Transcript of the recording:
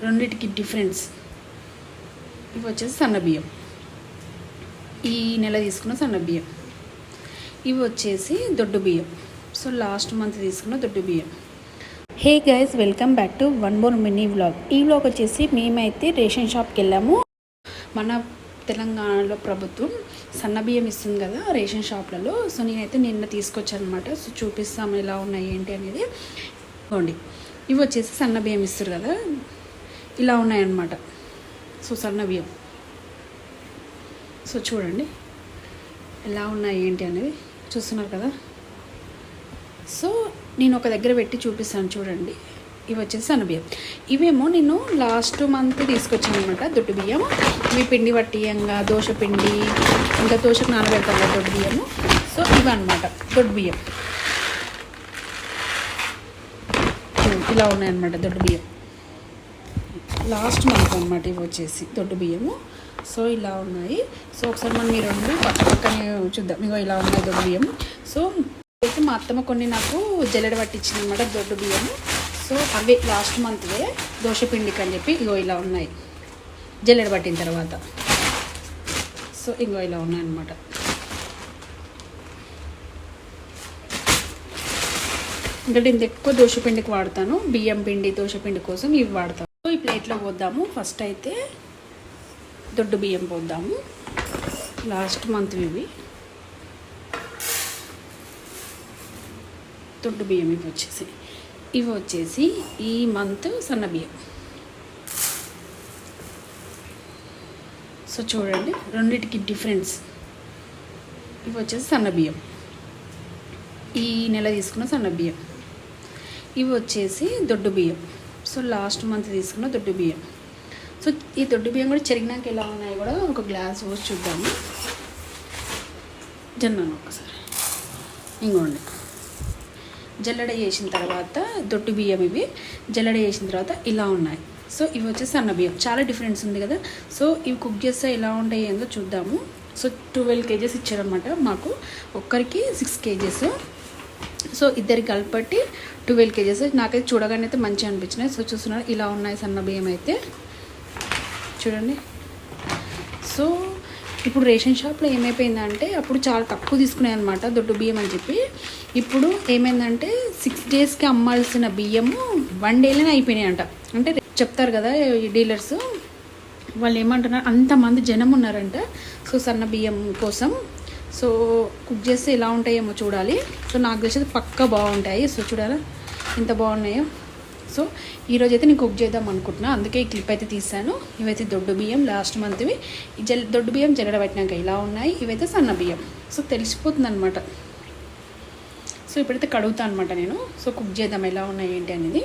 రెండిటికి డిఫరెన్స్. ఇవి వచ్చేసి సన్నబియ్యం, ఈ నెల తీసుకున్న సన్నబియ్యం. ఇవి వచ్చేసి దొడ్డు బియ్యం, సో లాస్ట్ మంత్ తీసుకున్న దొడ్డు బియ్యం. Hey guys, welcome back to one more mini vlog. ఈ వ్లాగ్ వచ్చేసి మేమైతే రేషన్ షాప్కి వెళ్ళాము. మన తెలంగాణలో ప్రభుత్వం సన్నబియ్యం ఇస్తుంది కదా రేషన్ షాప్లలో. సో నేనైతే నిన్న తీసుకొచ్చాను అనమాట. సో చూపిస్తాము ఎలా ఉన్నాయి ఏంటి అనేది. ఇవ్వండి, ఇవి వచ్చేసి సన్నబియ్యం ఇస్తారు కదా, ఇలా ఉన్నాయన్నమాట. సో సన్నబియ్యం, సో చూడండి ఎలా ఉన్నాయి ఏంటి అనేది చూస్తున్నారు కదా. సో నేను ఒక దగ్గర పెట్టి చూపిస్తాను చూడండి. ఇవి వచ్చేసి సన్నబియ్యం. ఇవేమో నేను లాస్ట్ మంత్ తీసుకొచ్చాను అనమాట దొడ్డు బియ్యం. ఇవి పిండి పట్టియంగా దోశ పిండి, ఇంకా దోశకు నానబెడతాం కదా దొడ్డు బియ్యము. సో ఇవి అనమాట దొడ్డు బియ్యం, ఇలా ఉన్నాయన్నమాట దొడ్డు బియ్యం. లాస్ట్ మంత్ అనమాట ఇవి వచ్చేసి దొడ్డు బియ్యము. సో ఇలా ఉన్నాయి. సో ఒకసారి మనం ఈ రెండు పక్కనే చూద్దాం. ఇగో ఇలా ఉన్నాయి దొడ్డు బియ్యం. సో అయితే మా అత్తమ్మ కొన్ని నాకు జల్లెడ పట్టించింది అనమాట దొడ్డు బియ్యము. సో అవే లాస్ట్ మంత్వే దోశ పిండికి అని చెప్పి ఇగో ఇలా ఉన్నాయి జల్లెడ పట్టిన తర్వాత. సో ఇంకో ఇలా ఉన్నాయన్నమాట. ఎందుకంటే ఇంత ఎక్కువ దోశ పిండికి వాడతాను, బియ్యం పిండి దోశ పిండి కోసం ఇవి వాడతాను. సో ఈ ప్లేట్లో పోద్దాము. ఫస్ట్ అయితే దొడ్డు బియ్యం పోద్దాము. లాస్ట్ మంత్ ఇవి దొడ్డు బియ్యం. ఇవి వచ్చేసి ఈ మంత్ సన్న బియ్యం. సో చూడండి రెండిటికి డిఫరెన్స్. ఇవి వచ్చేసి సన్న బియ్యం, ఈ నెల తీసుకున్న సన్న బియ్యం. ఇవి వచ్చేసి దొడ్డు బియ్యం. సో లాస్ట్ మంత్ తీసుకున్న దొడ్డు బియ్యం. సో ఈ దొడ్డు బియ్యం కూడా చెరిగినాక ఎలా ఉన్నాయి కూడా ఒక గ్లాస్ పోసి చూద్దాము. జన్నాను ఒకసారి. ఇంకోండి, జల్లెడ చేసిన తర్వాత దొడ్డు బియ్యం ఇవి జల్లెడ చేసిన తర్వాత ఇలా ఉన్నాయి. సో ఇవి వచ్చేసి సన్న బియ్యం. చాలా డిఫరెన్స్ ఉంది కదా. సో ఇవి కుక్ చేస్తే ఎలా ఉంటాయి ఏందో చూద్దాము. సో 12 kgs ఇచ్చారనమాట మాకు, ఒక్కరికి 6 kgs. సో ఇద్దరికి కలిపట్టి 12 kgs. నాకైతే చూడగానే అయితే మంచిగా అనిపించినాయి. సో చూస్తున్నారు ఇలా ఉన్నాయి సన్న బియ్యం అయితే చూడండి. సో ఇప్పుడు రేషన్ షాప్లో ఏమైపోయిందంటే అప్పుడు చాలా తక్కువ తీసుకున్నాయి అనమాట దొడ్డు బియ్యం అని చెప్పి. ఇప్పుడు ఏమైందంటే 6 daysకి అమ్మాల్సిన బియ్యము 1 dayలోనే అయిపోయినాయి అంట. అంటే చెప్తారు కదా ఈ డీలర్స్, వాళ్ళు ఏమంటున్నారు, అంతమంది జనం ఉన్నారంట. సో సన్న బియ్యం కోసం. సో కుక్ చేస్తే ఎలా ఉంటాయేమో చూడాలి. సో నాకు తెలిసి పక్కా బాగుంటాయి. సో చూడాలా ఎంత బాగున్నాయో. సో ఈరోజు అయితే నేను కుక్ చేద్దాం అనుకుంటున్నా, అందుకే ఈ క్లిప్ అయితే తీసాను. ఇవైతే దొడ్డు బియ్యం లాస్ట్ మంత్వి. దొడ్డు బియ్యం జల్లెడ పట్టినాక ఇలా ఉన్నాయి. ఇవైతే సన్న బియ్యం. సో తెలిసిపోతుంది అనమాట. సో ఇప్పుడైతే కడుగుతాను అనమాట నేను. సో కుక్ చేద్దాం ఎలా ఉన్నాయి ఏంటి అనేది.